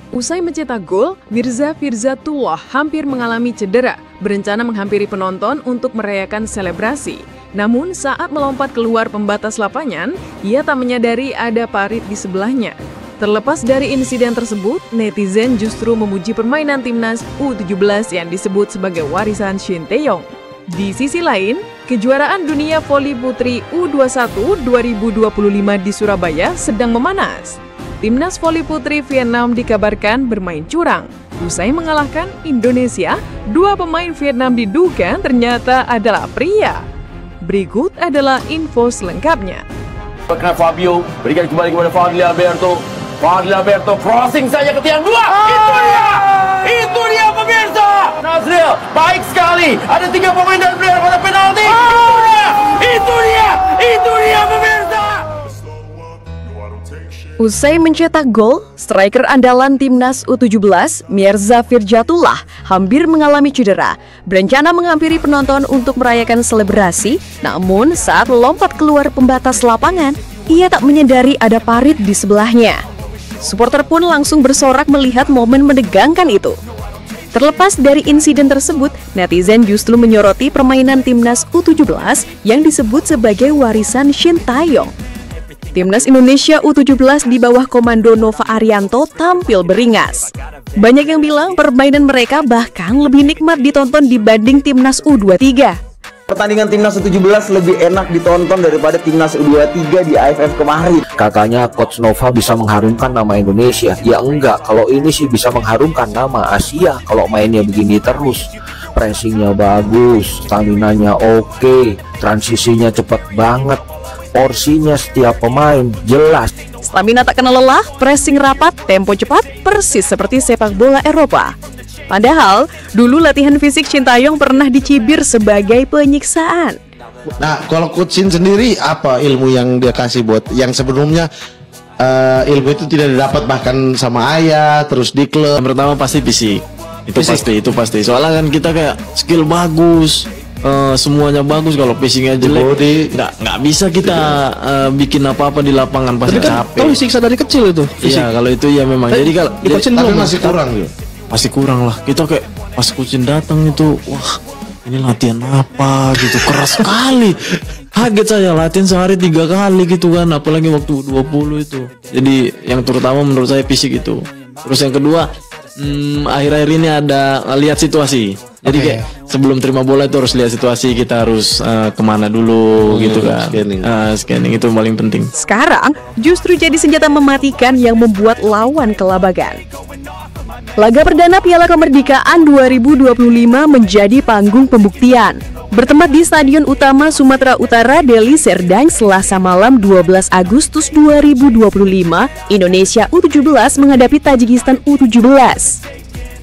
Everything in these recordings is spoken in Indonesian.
Usai mencetak gol, Mirza Firzatullah hampir mengalami cedera, berencana menghampiri penonton untuk merayakan selebrasi. Namun saat melompat keluar pembatas lapangan, ia tak menyadari ada parit di sebelahnya. Terlepas dari insiden tersebut, netizen justru memuji permainan timnas U17 yang disebut sebagai warisan Shin Tae-yong. Di sisi lain, kejuaraan dunia voli putri U21 2025 di Surabaya sedang memanas. Timnas voli putri Vietnam dikabarkan bermain curang. Usai mengalahkan Indonesia, 2 pemain Vietnam diduga ternyata adalah pria. Berikut adalah info selengkapnya. Fabio berikan kembali kepada Fadli Alberto. Fadli Alberto crossing saja ke tiang 2. Itu dia! Itu dia pemirsa! Nazril, baik sekali. Ada 3 pemain dan player pada penalti. Itu dia! Itu dia! Itu dia pemirsa! Usai mencetak gol, striker andalan timnas U17, Mirza Firzatullah, hampir mengalami cedera. Berencana menghampiri penonton untuk merayakan selebrasi, namun saat lompat keluar pembatas lapangan, ia tak menyadari ada parit di sebelahnya. Supporter pun langsung bersorak melihat momen menegangkan itu. Terlepas dari insiden tersebut, netizen justru menyoroti permainan timnas U17 yang disebut sebagai warisan Shin Tae-yong. Timnas Indonesia U17 di bawah komando Nova Arianto tampil beringas. Banyak yang bilang permainan mereka bahkan lebih nikmat ditonton dibanding Timnas U23. Pertandingan Timnas U17 lebih enak ditonton daripada Timnas U23 di AFF kemarin. Katanya Coach Nova bisa mengharumkan nama Indonesia. Ya enggak, kalau ini sih bisa mengharumkan nama Asia kalau mainnya begini terus. Pressingnya bagus, stamina-nya oke, transisinya cepat banget. Porsinya setiap pemain jelas. Stamina tak kenal lelah, pressing rapat, tempo cepat, persis seperti sepak bola Eropa. Padahal, dulu latihan fisik Shin Tae-yong pernah dicibir sebagai penyiksaan. Nah, kalau Coach Shin sendiri, apa ilmu yang dia kasih buat yang sebelumnya ilmu itu tidak didapat bahkan sama ayah, terus di klub? Yang pertama pasti fisik. Itu pasti. Soalnya kan kita kayak skill bagus. Semuanya bagus, kalau fisiknya jelek nggak bisa kita bikin apa-apa di lapangan, pasti capek. Tapi siksa dari kecil itu fisik. Iya, kalau itu ya memang. Jadi kalau tapi masih kurang gitu. Masih kurang lah. Kita kayak pas kucing datang itu, wah ini latihan apa gitu, keras sekali. Kaget saya, latihan sehari 3 kali gitu kan, apalagi waktu 20 itu. Jadi yang terutama menurut saya fisik itu. Terus yang kedua, akhir-akhir ini ada lihat situasi. Jadi kayak sebelum terima bola itu harus lihat situasi, kita harus kemana dulu gitu kan. Scanning itu paling penting. Sekarang justru jadi senjata mematikan yang membuat lawan kelabakan. Laga perdana Piala Kemerdekaan 2025 menjadi panggung pembuktian. Bertempat di Stadion Utama Sumatera Utara, Deli Serdang, Selasa malam 12 Agustus 2025, Indonesia U17 menghadapi Tajikistan U17.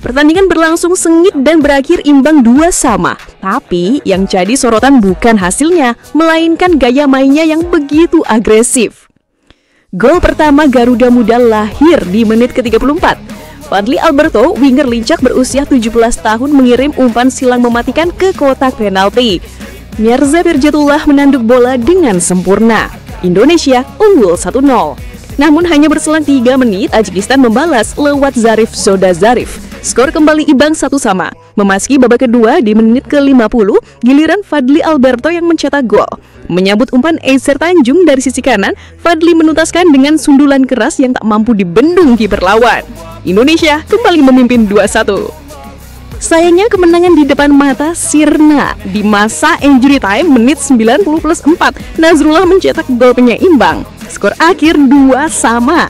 Pertandingan berlangsung sengit dan berakhir imbang 2-2. Tapi yang jadi sorotan bukan hasilnya, melainkan gaya mainnya yang begitu agresif. Gol pertama Garuda Muda lahir di menit ke-34. Fadli Alberto, winger lincah berusia 17 tahun, mengirim umpan silang mematikan ke kotak penalti. Mirza Firzatullah menanduk bola dengan sempurna. Indonesia unggul 1-0. Namun hanya berselang 3 menit, Tajikistan membalas lewat Zarif Zoda Zarif. Skor kembali imbang 1-1. Memasuki babak kedua di menit ke-50, giliran Fadli Alberto yang mencetak gol. Menyambut umpan Eiser Tanjung dari sisi kanan, Fadli menuntaskan dengan sundulan keras yang tak mampu dibendung kiper lawan. Indonesia kembali memimpin 2-1. Sayangnya kemenangan di depan mata sirna. Di masa injury time menit 90+4, Nazrullah mencetak gol penyeimbang. Skor akhir 2-2.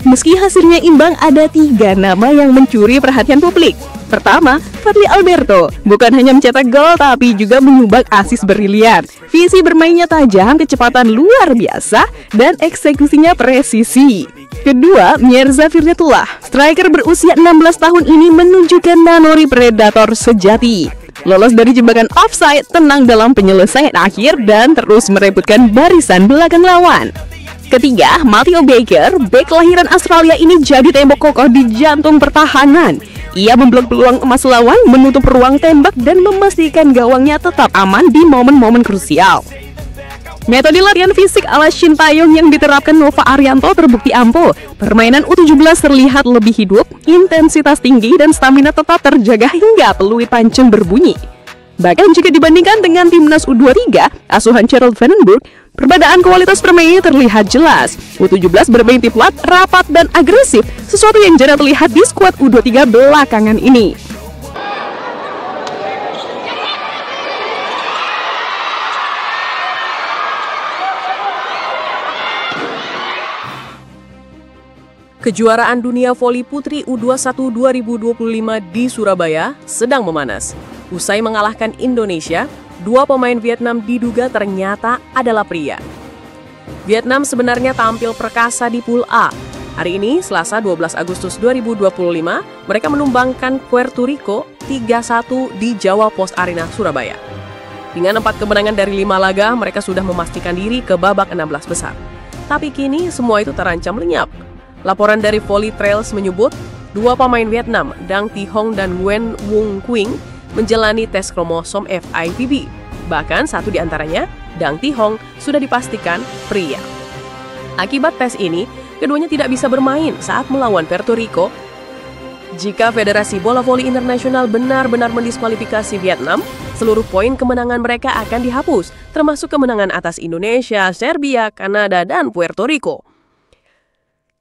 Meski hasilnya imbang, ada 3 nama yang mencuri perhatian publik. Pertama, Fadli Alberto. Bukan hanya mencetak gol, tapi juga menyumbang asis brilian. Visi bermainnya tajam, kecepatan luar biasa, dan eksekusinya presisi. Kedua, Mirza Firzatullah. Striker berusia 16 tahun ini menunjukkan naluri predator sejati. Lolos dari jebakan offside, tenang dalam penyelesaian akhir, dan terus merebutkan barisan belakang lawan. Ketiga, Matthew Baker, bek kelahiran Australia ini jadi tembok kokoh di jantung pertahanan. Ia memblok peluang emas lawan, menutup ruang tembak, dan memastikan gawangnya tetap aman di momen-momen krusial. Metode latihan fisik ala Shin Taeyong yang diterapkan Nova Arianto terbukti ampuh. Permainan U17 terlihat lebih hidup, intensitas tinggi, dan stamina tetap terjaga hingga peluit pancing berbunyi. Bahkan jika dibandingkan dengan timnas U23, asuhan Gerald Vandenberg, perbedaan kualitas permainnya terlihat jelas. U17 bermain tiplat, rapat, dan agresif, sesuatu yang jarang terlihat di skuad U23 belakangan ini. Kejuaraan Dunia Voli Putri U21 2025 di Surabaya sedang memanas. Usai mengalahkan Indonesia, 2 pemain Vietnam diduga ternyata adalah pria. Vietnam sebenarnya tampil perkasa di Pool A. Hari ini, Selasa 12 Agustus 2025, mereka menumbangkan Puerto Rico 3-1 di Jawa Post Arena, Surabaya. Dengan 4 kemenangan dari 5 laga, mereka sudah memastikan diri ke babak 16 besar. Tapi kini semua itu terancam lenyap. Laporan dari Volley Trails menyebut 2 pemain Vietnam, Dang Thi Hong dan Nguyen Vuong Quing, menjalani tes kromosom FIVB. Bahkan satu di antaranya, Dang Thi Hong, sudah dipastikan pria. Akibat tes ini, keduanya tidak bisa bermain saat melawan Puerto Rico. Jika Federasi Bola Voli Internasional benar-benar mendiskualifikasi Vietnam, seluruh poin kemenangan mereka akan dihapus, termasuk kemenangan atas Indonesia, Serbia, Kanada, dan Puerto Rico.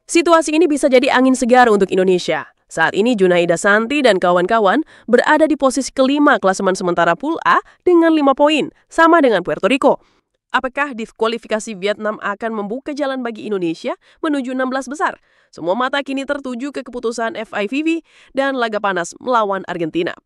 Situasi ini bisa jadi angin segar untuk Indonesia. Saat ini Junaida Santi dan kawan-kawan berada di posisi kelima klasemen sementara Pool A dengan 5 poin, sama dengan Puerto Rico. Apakah diskualifikasi Vietnam akan membuka jalan bagi Indonesia menuju 16 besar? Semua mata kini tertuju ke keputusan FIVB dan laga panas melawan Argentina.